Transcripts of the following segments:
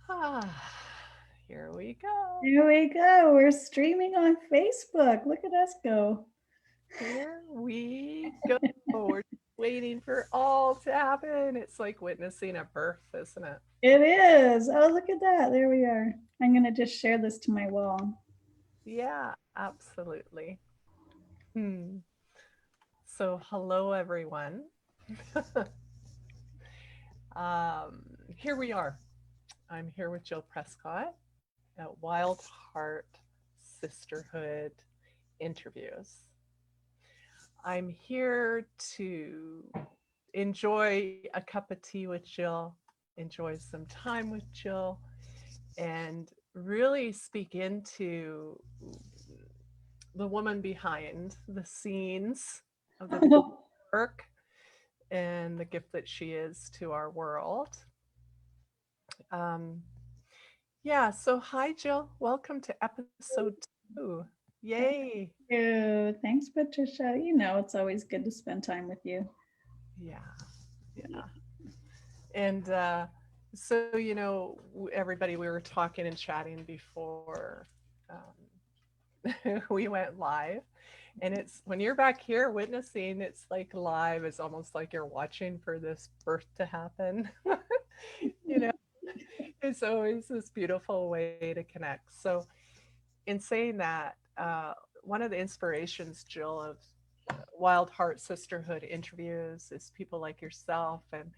Ah, here we go. Here we go. We're streaming on Facebook. Look at us go. Here we go. We're waiting for all to happen. It's like witnessing a birth, isn't it? It is. Oh, look at that. There we are. I'm going to just share this to my wall. Yeah, absolutely. Hmm. So, hello, everyone. Here we are. I'm here with Jill Prescott at Wild Heart Sisterhood interviews. I'm here to enjoy a cup of tea with Jill, enjoy some time with Jill, and really speak into the woman behind the scenes of the work and the gift that she is to our world. Um, yeah, so hi, Jill. Welcome to episode 2. Thank Yay. you. Thanks, Patricia. You know, it's always good to spend time with you. Yeah, yeah. And so, everybody, we were talking and chatting before we went live. And it's when you're back here witnessing, it's like live. It's almost like you're watching for this birth to happen. you know, it's always this beautiful way to connect. So, in saying that, one of the inspirations, Jill, of Wild Heart Sisterhood interviews is people like yourself and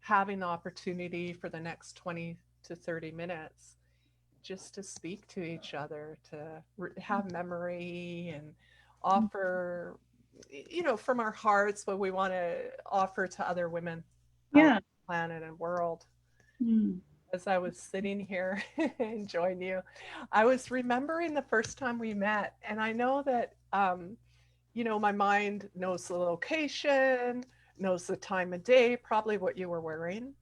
having the opportunity for the next 20 to 30 minutes just to speak to each other, to have memory and offer, from our hearts what we want to offer to other women out on Yeah. the planet and world. Mm. As I was sitting here enjoying you, I was remembering the first time we met. And I know that, my mind knows the location, knows the time of day, probably what you were wearing.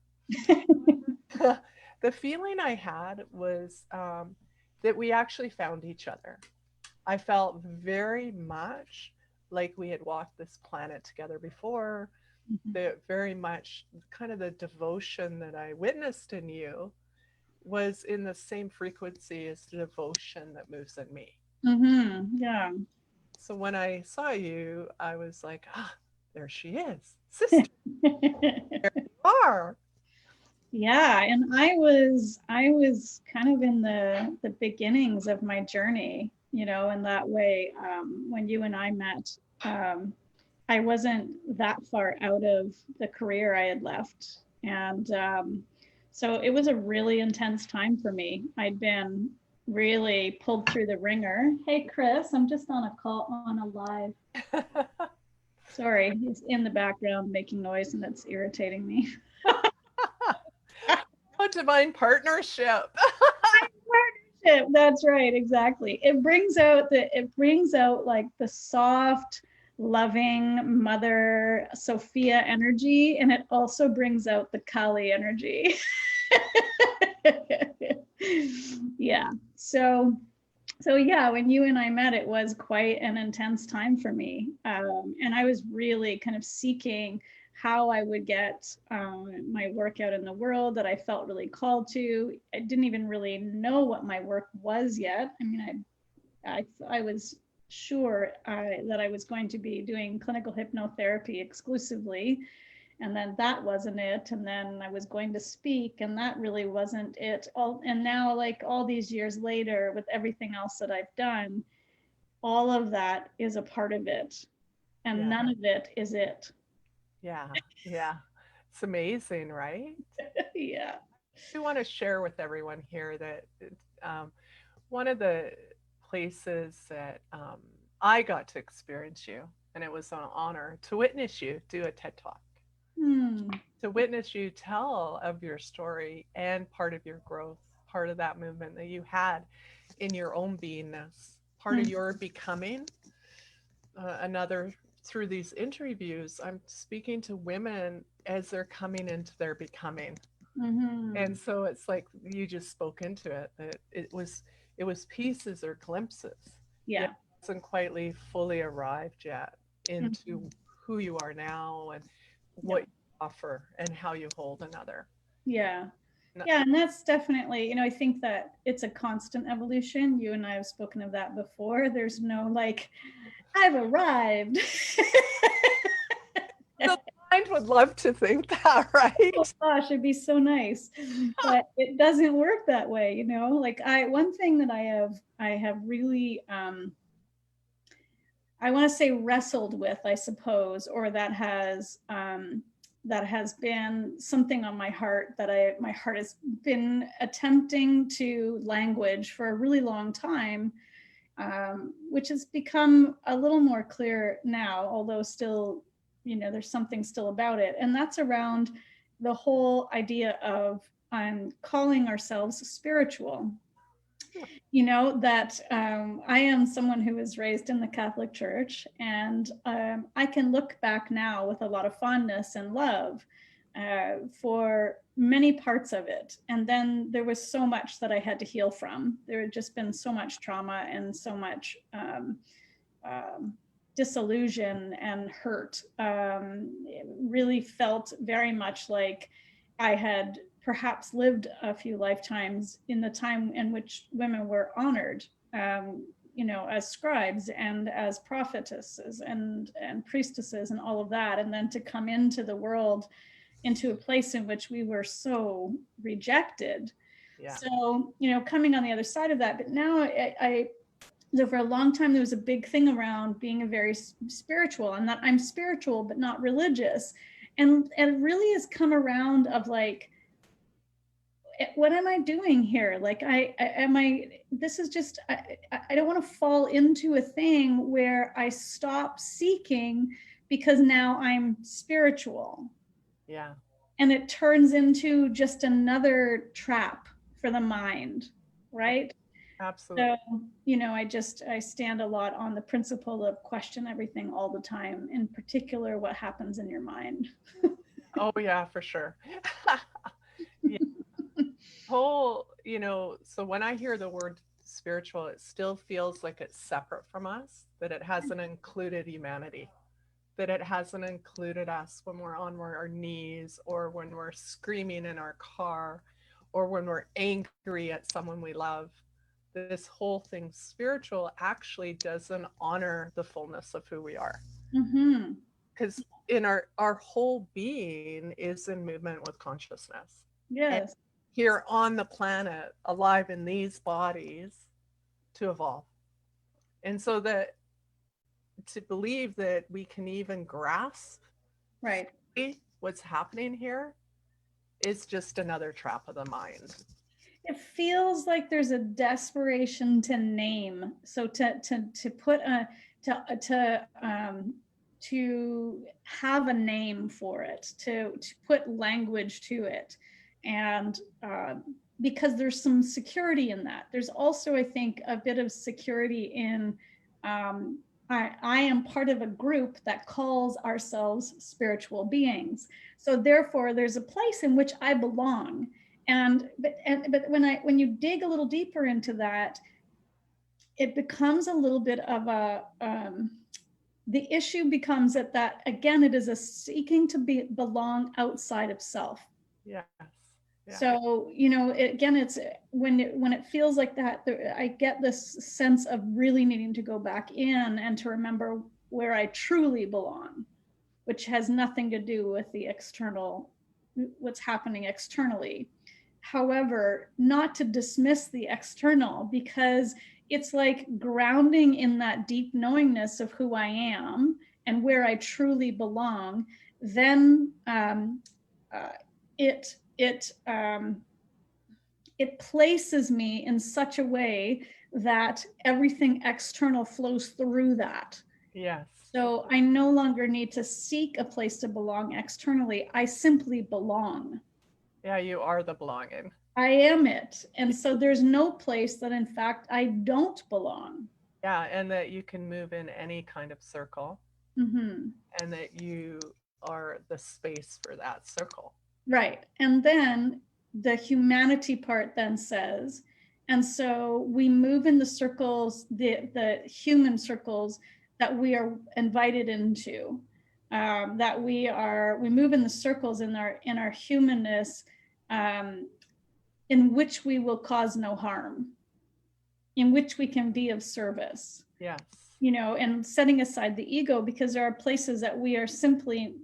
The feeling I had was that we actually found each other. I felt very much like we had walked this planet together before, that very much kind of the devotion that I witnessed in you was in the same frequency as the devotion that moves in me. Yeah. So when I saw you, I was like, ah, there she is. Sister, you are. Yeah, and I was kind of in the beginnings of my journey, in that way. When you and I met, um, I wasn't that far out of the career I had left, and so it was a really intense time for me. I'd been really pulled through the ringer. Hey, Chris, I'm just on a call on a live. Sorry, he's in the background making noise, and it's irritating me. Oh, divine partnership. Partnership. That's right, exactly. It brings out like the soft, loving mother Sophia energy, and it also brings out the Kali energy. Yeah. So yeah, when you and I met, it was quite an intense time for me, and I was really kind of seeking how I would get my work out in the world that I felt really called to. I didn't even really know what my work was yet. I mean, I was sure that I was going to be doing clinical hypnotherapy exclusively, and then that wasn't it, and then I was going to speak, and that really wasn't it. And now, like, all these years later, with everything else that I've done, all of that is a part of it, and Yeah, none of it is it. yeah, yeah. It's amazing, right? Yeah. I want to share with everyone here that um, one of the places that I got to experience you, and it was an honor to witness you do a TED Talk, Hmm. to witness you tell of your story and part of your growth, part of that movement that you had in your own beingness, part of Hmm. your becoming. Another through these interviews, I'm speaking to women as they're coming into their becoming. And Hmm. so it's like you just spoke into it that it was pieces or glimpses. Yeah. It wasn't quite fully arrived yet Mhm. into who you are now and Yeah. what you offer and how you hold another. Yeah. Yeah, and that's definitely, I think that it's a constant evolution. You and I have spoken of that before. There's no like, I've arrived. The mind would love to think that, Oh right? gosh, it'd be so nice. But it doesn't work that way, Like one thing that I have really I want to say wrestled with, I suppose, or that has been something on my heart that my heart has been attempting to language for a really long time, which has become a little more clear now, although still, there's something still about it, and that's around the whole idea of calling ourselves spiritual. That I am someone who was raised in the Catholic Church, and I can look back now with a lot of fondness and love for many parts of it. And then there was so much that I had to heal from. There had just been so much trauma and so much disillusion and hurt. It really felt very much like I had perhaps lived a few lifetimes in the time in which women were honored, as scribes and as prophetesses and priestesses and all of that. And then to come into the world, into a place in which we were so rejected. Yeah. So, coming on the other side of that, but now so for a long time, there was a big thing around being a very spiritual, and that I'm spiritual, but not religious. And it really has come around of like, what am I doing here? Like, this is just, I don't want to fall into a thing where I stop seeking because now I'm spiritual. Yeah. And it turns into just another trap for the mind, right? Absolutely. So, I stand a lot on the principle of question everything all the time, in particular, what happens in your mind. Oh yeah, for sure. Yeah. Whole, so when I hear the word spiritual, it still feels like it's separate from us, that it hasn't included humanity, that it hasn't included us when we're on our knees or when we're screaming in our car or when we're angry at someone we love. This whole thing spiritual actually doesn't honor the fullness of who we are. Mm-hmm. Because in our whole being is in movement with consciousness. And Yes. here on the planet, alive in these bodies to evolve. And so that to believe that we can even grasp Right. what's happening here is just another trap of the mind. It feels like there's a desperation to name. So to put a to have a name for it, to put language to it, and because there's some security in that. There's also, I think, a bit of security in I am part of a group that calls ourselves spiritual beings. So therefore, there's a place in which I belong. But when you dig a little deeper into that, it becomes a little bit of a the issue becomes that again, it is a seeking to belong outside of self. Yes. Yeah. So again, it's when it feels like that, I get this sense of really needing to go back in and to remember where I truly belong, which has nothing to do with the external, what's happening externally. However, not to dismiss the external, because it's like grounding in that deep knowingness of who I am and where I truly belong. Then it it it places me in such a way that everything external flows through that. Yes. So I no longer need to seek a place to belong externally. I simply belong. Yeah, you are the belonging. I am it. And so there's no place that, in fact, I don't belong. Yeah, and that you can move in any kind of circle Mm-hmm. and that you are the space for that circle. Right. And then the humanity part then says, and so we move in the circles, the human circles that we are invited into, that we move in the circles in our humanness, um, in which we will cause no harm, in which we can be of service, Yes. and setting aside the ego, because there are places that we are simply,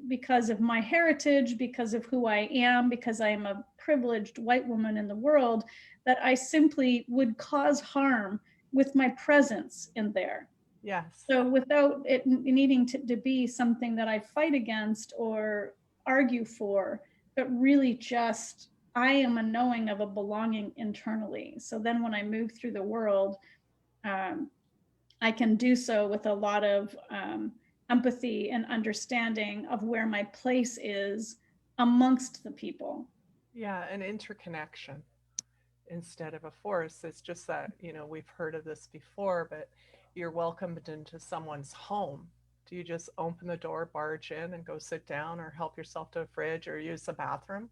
because of my heritage, because of who I am, because I am a privileged white woman in the world, that I simply would cause harm with my presence in there. Yes. So without it needing to be something that I fight against or argue for, but really just I am a knowing of a belonging internally. So then when I move through the world, um, I can do so with a lot of empathy and understanding of where my place is amongst the people. Yeah, an interconnection instead of a force. It's just that, we've heard of this before, but you're welcomed into someone's home. Do you just open the door, barge in, and go sit down or help yourself to a fridge or use the bathroom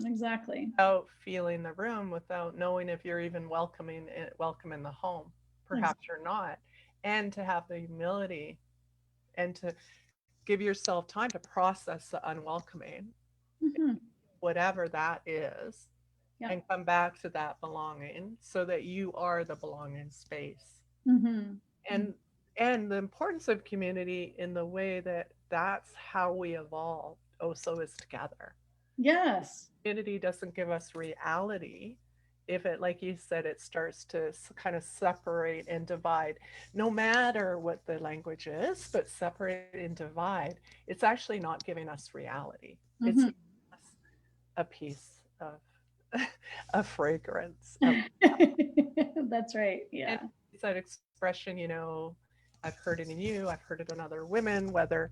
Exactly. without feeling the room, without knowing if you're even welcome in the home? Perhaps you're not. And to have the humility and to give yourself time to process the unwelcoming, Mm-hmm. whatever that is, Yeah. and come back to that belonging so that you are the belonging space. Mm-hmm. And the importance of community in the way that that's how we evolve also is together. Yes. Community doesn't give us reality if it, like you said, it starts to kind of separate and divide, no matter what the language is, but separate and divide, it's actually not giving us reality. It's Mm-hmm. a piece of a fragrance of. That's right. And Yeah. it's that expression, I've heard it in you, I've heard it in other women, whether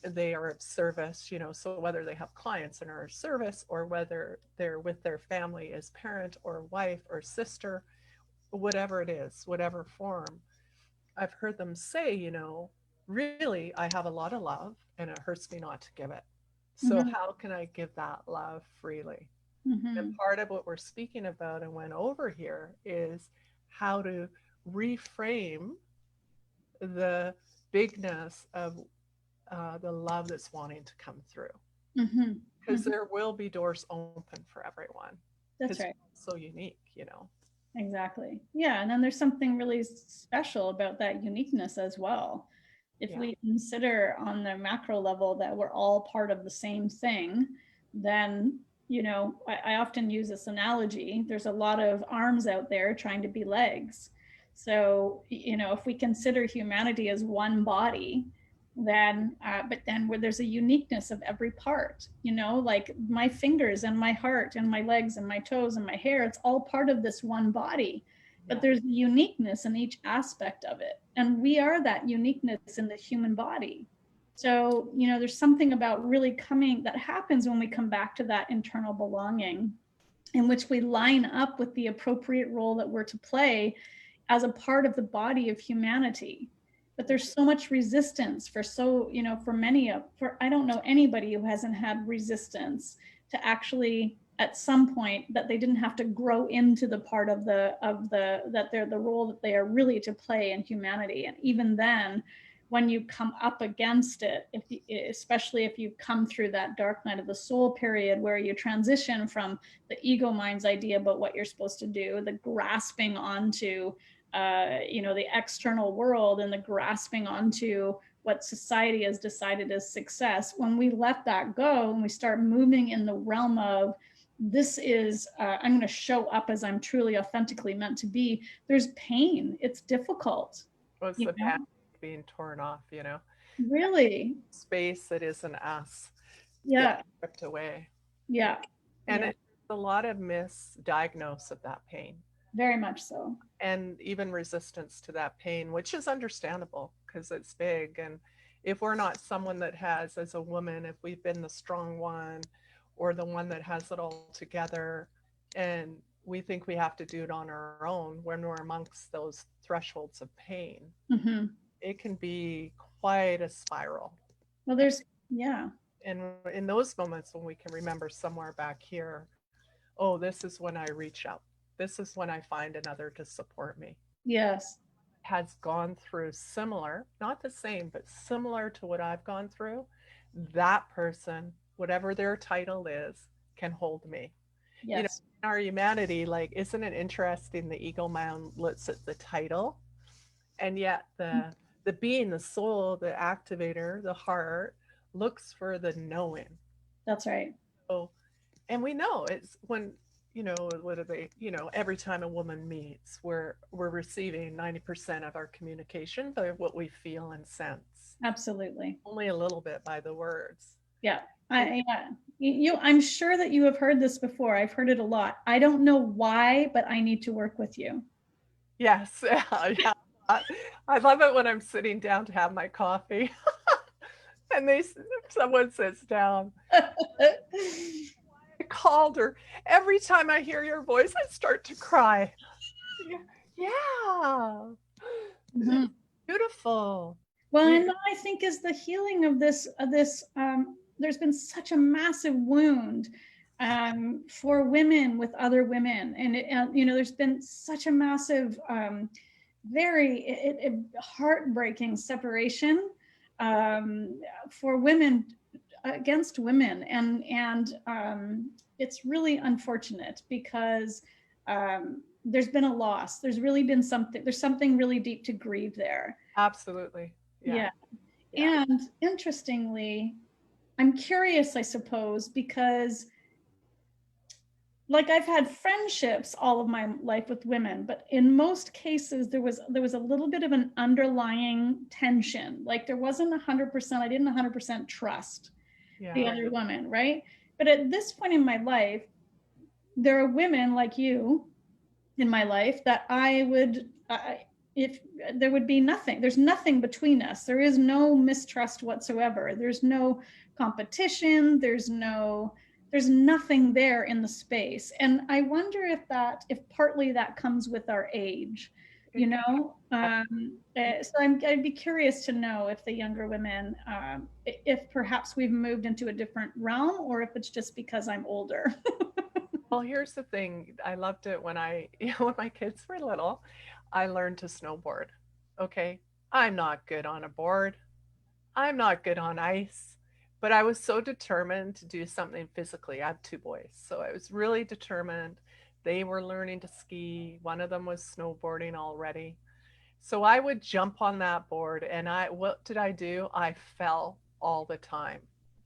they are of service, so whether they have clients and are of service or whether they're with their family as parent or wife or sister, whatever it is, whatever form, I've heard them say, really, I have a lot of love and it hurts me not to give it. So, Mm-hmm. how can I give that love freely? And Mm-hmm. part of what we're speaking about and went over here is how to reframe the bigness of the love that's wanting to come through. Mm-hmm. Because Mm-hmm. there will be doors open for everyone because That's you're right. so unique. Exactly. Yeah. And then there's something really special about that uniqueness as well. If Yeah. we consider on the macro level that we're all part of the same thing, then, I often use this analogy. There's a lot of arms out there trying to be legs. So, if we consider humanity as one body, then but then where there's a uniqueness of every part, like my fingers and my heart and my legs and my toes and my hair, it's all part of this one body, but Yeah. there's uniqueness in each aspect of it, and we are that uniqueness in the human body. So, there's something about really coming that happens when we come back to that internal belonging, in which we line up with the appropriate role that we're to play as a part of the body of humanity. But there's so much resistance for, for many of, for I don't know anybody who hasn't had resistance to actually at some point that they didn't have to grow into the part of the that they're the role that they are really to play in humanity. And even then, when you come up against it, especially if you come through that dark night of the soul period where you transition from the ego mind's idea about what you're supposed to do, the grasping onto the external world, and the grasping onto what society has decided as success. When we let that go and we start moving in the realm of this is I'm going to show up as I'm truly authentically meant to be, there's pain, it's difficult, What's you the know band being torn off? really. Space that isn't us gets Yeah. ripped away. Yeah. And Yeah. it's a lot of misdiagnose of that pain Very much so. and even resistance to that pain, which is understandable because it's big. And if we're not someone that has, as a woman, if we've been the strong one or the one that has it all together, and we think we have to do it on our own when we're amongst those thresholds of pain, Hmm. it can be quite a spiral. Well, there's, yeah. And in those moments when we can remember somewhere back here, oh, this is when I reach out. This is when I find another to support me. Yes. Has gone through similar, not the same, but similar to what I've gone through, that person, whatever their title is, can hold me. You know, Yes. in our humanity, like, isn't it interesting the ego mind looks at the title, and yet the being, the soul, the activator, the heart looks for the knowing. That's right. So, and we know it's when, what are they, every time a woman meets, we're receiving 90% of our communication by what we feel and sense, Absolutely. only a little bit by the words. Yeah. And Yeah. I'm sure that you have heard this before. I've heard it a lot. I don't know why, but I need to work with you. yes, yeah, yeah. I love it when I'm sitting down to have my coffee and someone sits down. I called her. Every time I hear your voice, I start to cry. Yeah, yeah. It's Mhm. beautiful. Well, We and that I think is the healing of this. There's been such a massive wound for women with other women, and there's been such a massive, very heartbreaking separation for women against women, and it's really unfortunate because there's been a loss. There's something really deep to grieve there. absolutely. Yeah. Yeah. Yeah. And interestingly, I'm curious, I suppose, because like I've had friendships all of my life with women, but in most cases there was a little bit of an underlying tension. Like there wasn't 100%, I didn't 100% trust the Yeah. other woman, right? But at this point in my life, there are women like you in my life that I would, if there would be nothing, there's nothing between us. There is no mistrust whatsoever. There's no competition. There's nothing there in the space. And I wonder if partly that comes with our age, It could so I'd be curious to know if the younger women, if perhaps we've moved into a different realm or if it's just because I'm older. Well, here's the thing. I loved it when when my kids were little, I learned to snowboard. Okay. I'm not good on a board. I'm not good on ice, but I was so determined to do something physically. I have two boys. So I was really determined. They were learning to ski. One of them was snowboarding already. So I would jump on that board and what did I do? I fell all the time.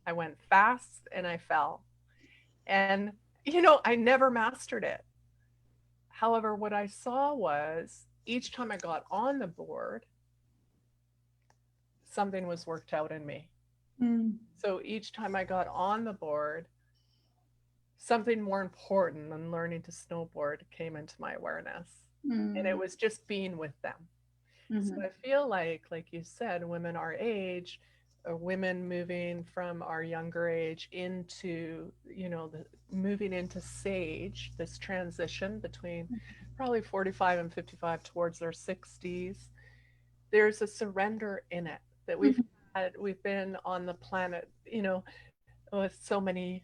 I went fast and I fell. And I never mastered it. However, what I saw was each time I got on the board, something was worked out in me. Mm, So each time I got on the board, something more important than learning to snowboard came into my awareness. And it mm, was just being with them. So mhm. I feel like you said, women our age, or women moving from our younger age into, the moving into sage, this transition between probably 45 and 55 towards their 60s, there's a surrender in it that Mhm. we've been on the planet, with so many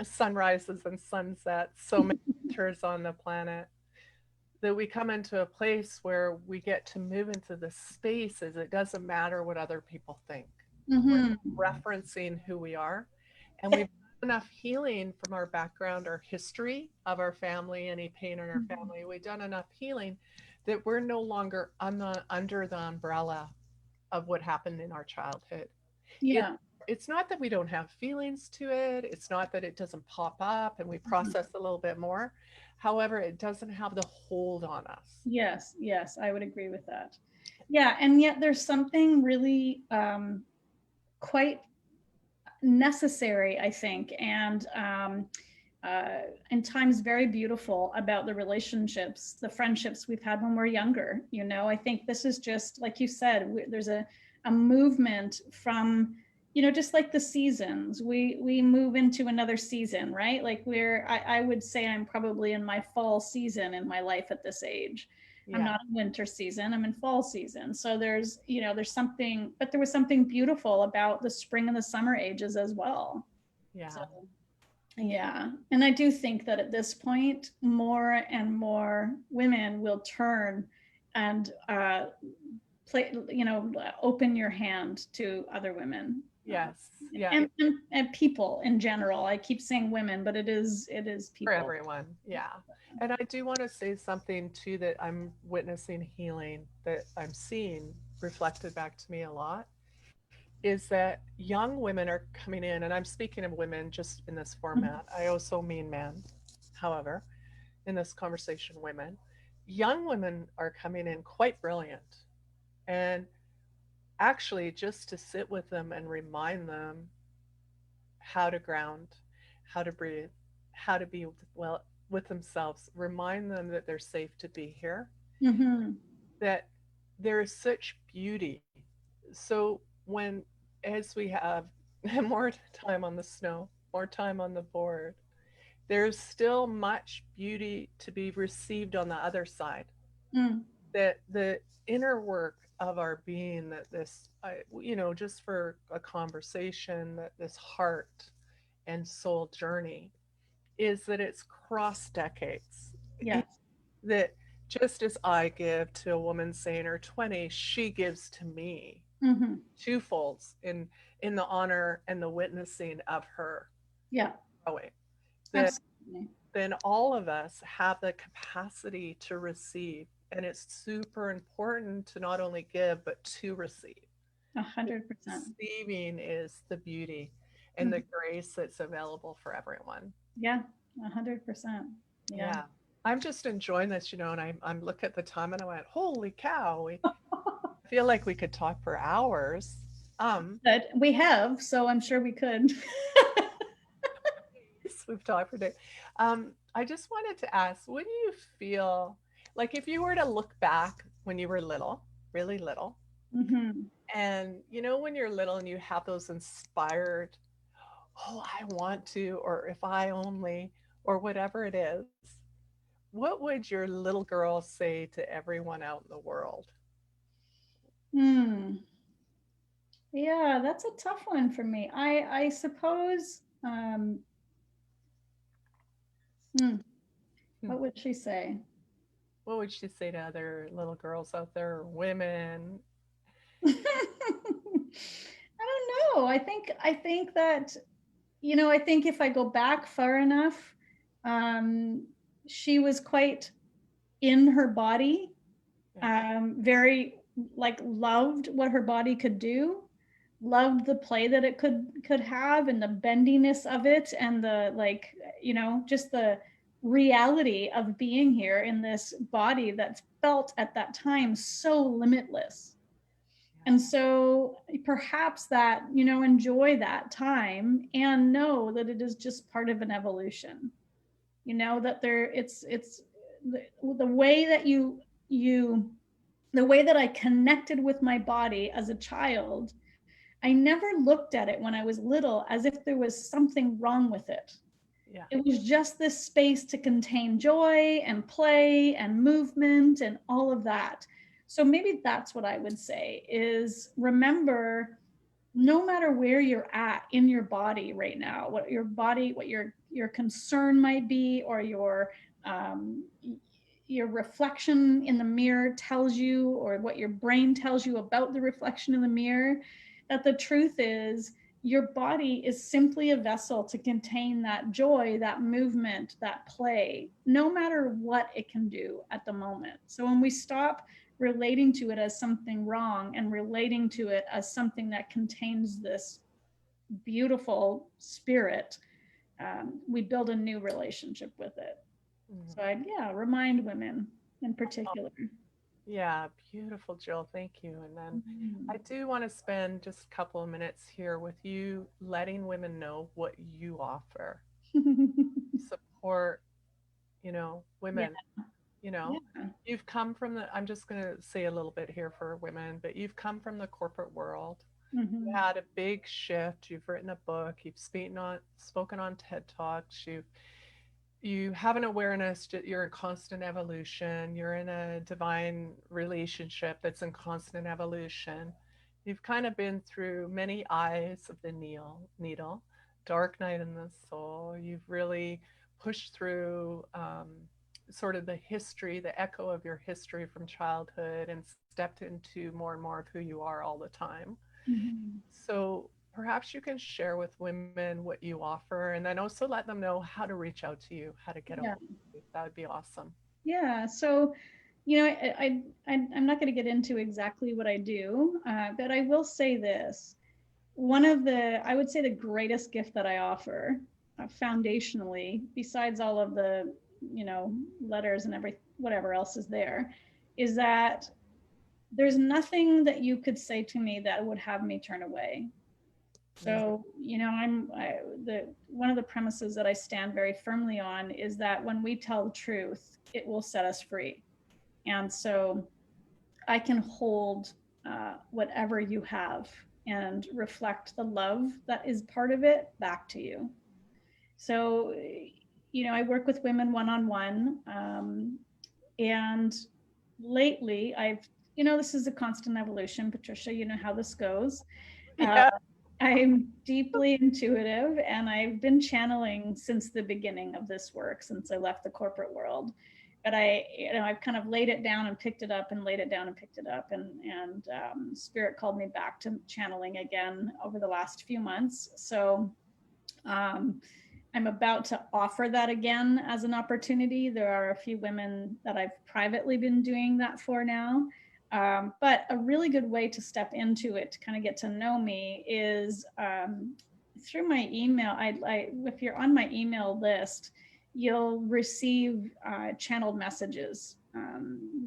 sunrises and sunsets, so many winters on the planet, that we come into a place where we get to move into the spaces. It doesn't matter what other people think. We're Mhm. referencing who we are. And we've done enough healing from our background, our history of our family, any pain in our Mhm. family. We've done enough healing that we're no longer under the umbrella of what happened in our childhood. It, Yeah. it's not that we don't have feelings to it. It's not that it doesn't pop up and we Mhm. process a little bit more. However, it doesn't have the hold on us. Yes, yes, I would agree with that. Yeah, and yet there's something really quite necessary, I think, and in times very beautiful about the relationships, the friendships we've had when we're younger. I think this is just like you said. There's a movement from just like the seasons. We move into another season, right? Like I would say I'm probably in my fall season in my life at this age. I'm Yeah. not in winter season, I'm in fall season. So there's something, but there was something beautiful about the spring and the summer ages as well. So Yeah. yeah, and I do think that at this point, more and more women will turn and play, open your hand to other women. Yes. Yeah. And people in general. I keep saying women, but it is For people. everyone. Yeah. And I do want to say something too that I'm witnessing healing that I'm seeing reflected back to me a lot is that young women are coming in, and I'm speaking of women just in this format. I also mean men, however, in this conversation, women. Young women are coming in quite brilliant. And actually, just to sit with them and remind them how to ground, how to breathe, how to be well with themselves, remind them that they're safe to be here, Mm-hmm. that there is such beauty. So when as we have more time on the snow, more time on the board, there's still much beauty to be received on the other side. Mm. That the inner work of our being, that this, just for a conversation, that this heart and soul journey is that it's cross decades. Yes. That just as I give to a woman, say in her 20s, she gives to me Mm-hmm. twofolds in the honor and the witnessing of her Yeah. growing. That Absolutely. then all of us have the capacity to receive. And it's super important to not only give, but to receive. 100%. Receiving is the beauty and Mhm. the grace that's available for everyone. Yeah. 100%. Yeah. Yeah. I'm just enjoying this, and I'm looking at the time and I went, holy cow, I feel like we could talk for hours. But we have, so I'm sure we could. We've talked for days. I just wanted to ask, what do you feel like if you were to look back when you were little, really little, Hmm. and when you're little and you have those inspired, oh, I want to, or if I only, or whatever it is, what would your little girl say to everyone out in the world? Hmm. Yeah, that's a tough one for me. I suppose. Hmm, Hmm. what would she say? What would she say to other little girls out there, or women? I don't know. I think that I think if I go back far enough, um, she was quite in her body, Yeah. very like loved what her body could do, loved the play that it could have and the bendiness of it and the like, just the reality of being here in this body that felt at that time so limitless. And so perhaps that, enjoy that time and know that it is just part of an evolution. That it's the way that you the way that I connected with my body as a child. I never looked at it when I was little as if there was something wrong with it. Yeah. It was just this space to contain joy and play and movement and all of that. So maybe that's what I would say is remember, no matter where you're at in your body right now, what your concern might be, or um, your reflection in the mirror tells you, or what your brain tells you about the reflection in the mirror, that the truth is your body is simply a vessel to contain that joy, that movement, that play, no matter what it can do at the moment. So when we stop relating to it as something wrong and relating to it as something that contains this beautiful spirit, we build a new relationship with it. Mhm. So I'd, yeah, remind women in particular. Yeah, beautiful, Jill. Thank you. And then Mhm. I do want to spend just a couple of minutes here with you, letting women know what you offer. Support, Yeah, women, you know, yeah. you've come from I'm just going to say a little bit here for women, but you've come from the corporate world. You Hmm. had a big shift. You've written a book. You've spoken on TED Talks. You have an awareness that you're in constant evolution. You're in a divine relationship that's in constant evolution. You've kind of been through many eyes of the needle, dark night in the soul. You've really pushed through sort of the history, the echo of your history from childhood, and stepped into more and more of who you are all the time. Hmm. So perhaps you can share with women what you offer and then also let them know how to reach out to you, how to get a Yeah. hold of you. That would be awesome. Yeah. So, I'm not going to get into exactly what I do, but I will say this. One of the, I would say the greatest gift that I offer foundationally, besides all of the, letters and whatever else is there, is that there's nothing that you could say to me that would have me turn away. Mhm. So, the one of the premises that I stand very firmly on is that when we tell the truth, it will set us free. And so I can hold whatever you have and reflect the love that is part of it back to you. So, I work with women one on one. And lately, this is a constant evolution, Patricia, you know how this goes. Uh, Yeah. I'm deeply intuitive and I've been channeling since the beginning of this work, since I left the corporate world. But I've kind of laid it down and picked it up and laid it down and picked it up. And Spirit called me back to channeling again over the last few months. So um, I'm about to offer that again as an opportunity. There are a few women that I've privately been doing that for now. But a really good way to step into it to kind of get to know me is through my email. If you're on my email list, you'll receive channeled messages.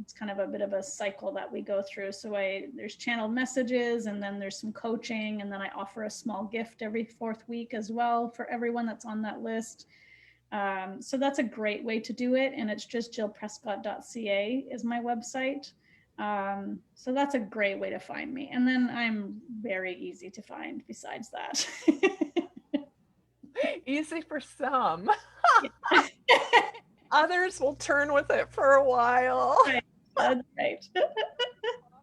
It's kind of a bit of a cycle that we go through. So there's channeled messages, and then there's some coaching, and then I offer a small gift every fourth week as well for everyone that's on that list. So that's a great way to do it, and it's just jillprescott.ca is my website. So that's a great way to find me, and then I'm very easy to find. Besides that. Easy for some. Yeah. Others will turn with it for a while. Right. That's right.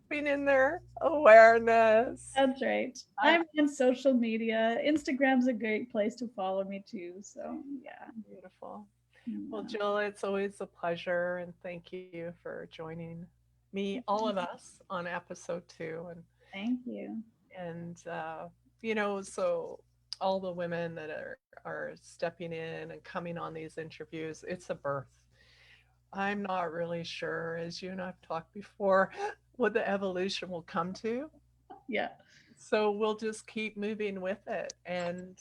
Being in their awareness. That's right. That's I'm on social media. Instagram's a great place to follow me too. So yeah. beautiful. Well, Yeah. Jill, it's always a pleasure, and thank you for joining me, all of us, on episode 2. Thank you. So all the women that are stepping in and coming on these interviews, it's a birth. I'm not really sure, as you and I've talked before, what the evolution will come to. Yeah. So we'll just keep moving with it. And,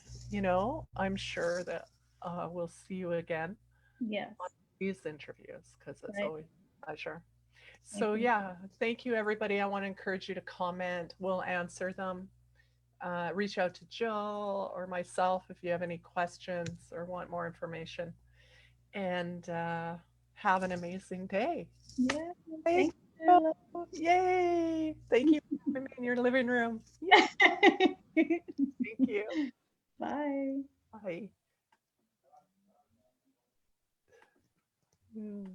I'm sure that we'll see you again on Yes. these interviews because it's Right. always a pleasure. Thank So, you. yeah, thank you, everybody. I want to encourage you to comment. We'll answer them. Reach out to Jill or myself if you have any questions or want more information. And have an amazing day. Yeah. Thank Thank you. you. Yay. Thank you for having me in your living room. Yay. Thank you. Bye. Bye. Mm.